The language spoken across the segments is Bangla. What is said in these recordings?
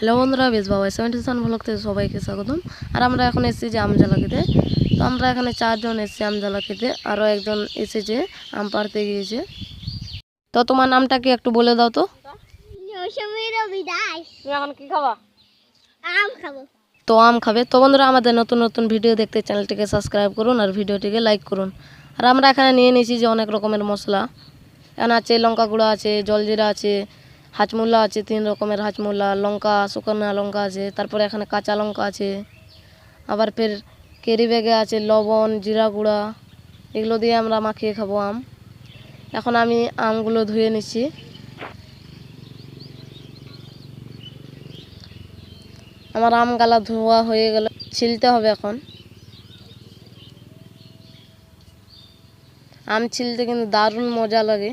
হ্যালো বন্ধুরা, বেশ বাবা 77 ব্লগ থেকে সবাইকে স্বাগতম। আর আমরা এখন এসেছি যে আম জ্বালা খেতে। তো আমরা এখানে 4 জন এসেছি আম জ্বালা খেতে, আরও একজন এসেছে আম পাড়তে গিয়েছে। তো তোমার নামটা কি একটু বলে দাও তো। এখন কি খাবা? আম খাবো। তো আম খাবে। তো বন্ধুরা, আমাদের নতুন নতুন ভিডিও দেখতে চ্যানেলটিকে সাবস্ক্রাইব করুন আর ভিডিওটিকে লাইক করুন। আর আমরা এখানে নিয়ে নিয়েছি যে অনেক রকমের মশলা। এখানে আছে লঙ্কা গুঁড়ো আছে, জলজিরা আছে, হাজমুলা আছে, 3 রকমের হাজমুলা, লঙ্কা শুকনো লঙ্কা আছে, তারপরে এখানে কাঁচা লঙ্কা আছে, আবার ফের কেরি ব্যাগে আছে লবণ, জিরা গুঁড়া। এগুলো দিয়ে আমরা মাখিয়ে খাবো আম। এখন আমি আমগুলো ধুয়ে নিচ্ছি। আমার আম গালা ধোয়া হয়ে গেল, ছিলতে হবে এখন। আম ছিলতে কিন্তু দারুণ মজা লাগে।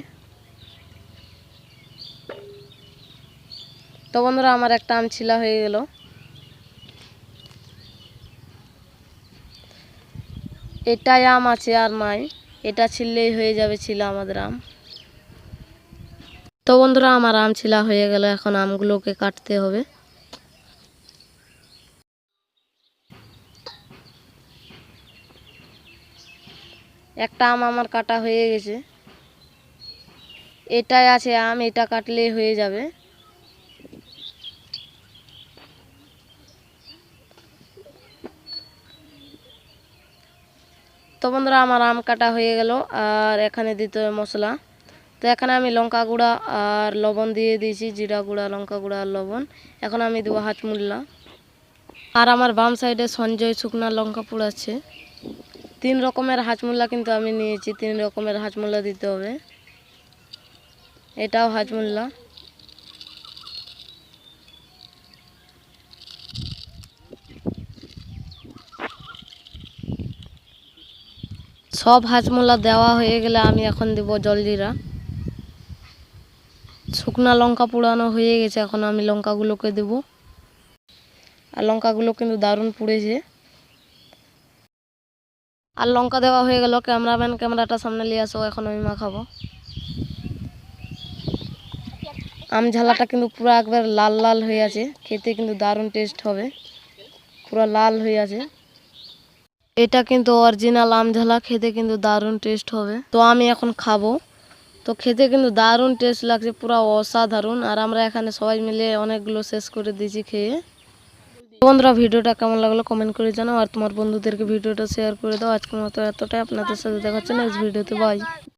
তো বন্ধুরা, আমার একটা আম ছিলা হয়ে গেল। এটাই আম আছে আর নাই, এটা ছিললেই হয়ে যাবে ছিলা আমাদের আম। তো বন্ধুরা, আমার আম ছিলা হয়ে গেল, এখন আমগুলোকে কাটতে হবে। একটা আম আমার কাটা হয়ে গেছে। এটাই আছে আম, এটা কাটলেই হয়ে যাবে। তো বন্ধুরা, আমার আম কাটা হয়ে গেল। আর এখানে দিতে হবে মশলা। তো এখানে আমি লঙ্কা গুঁড়া আর লবণ দিয়ে দিয়েছি, জিরা গুঁড়া, লঙ্কা গুঁড়া আর লবণ। এখন আমি দেবো হাজমুলা। আর আমার বাম সাইডে সঞ্জয় শুকনা লঙ্কা পুড়াচ্ছে। 3 রকমের হাজমুলা কিন্তু আমি নিয়েছি, 3 রকমের হাজমুলা দিতে হবে। এটাও হাজমুলা। সব হাজমুলা দেওয়া হয়ে গেলে আমি এখন দেব জলজিরা। শুকনা লঙ্কা পোড়ানো হয়ে গেছে, এখন আমি লঙ্কাগুলোকে দেব। আর লঙ্কাগুলো কিন্তু দারুণ পুড়েছে। আর লঙ্কা দেওয়া হয়ে গেল। ক্যামেরাম্যান ক্যামেরাটা সামনে নিয়ে আসো, এখন আমি মাখাবো। আম ঝালাটা কিন্তু পুরো একবার লাল লাল হয়ে আছে, খেতে কিন্তু দারুণ টেস্ট হবে। পুরো লাল হয়ে আছে। এটা কিন্তু অরিজিনাল আম ঝালা, খেতে কিন্তু দারুণ টেস্ট হবে। তো আমি এখন খাবো। তো খেতে কিন্তু দারুণ টেস্ট লাগছে, পুরো অসাধারণ। আর আমরা এখানে সবাই মিলে অনেকগুলো শেষ করে দিয়েছি খেয়ে। বন্ধুরা, ভিডিওটা কেমন লাগলো কমেন্ট করে জানাও। আর তোমার বন্ধুদেরকে ভিডিওটা শেয়ার করে দাও। আজকের মতো এতটাই, আপনাদের সাথে দেখা হচ্ছে নেক্সট ভিডিওতে। বাই।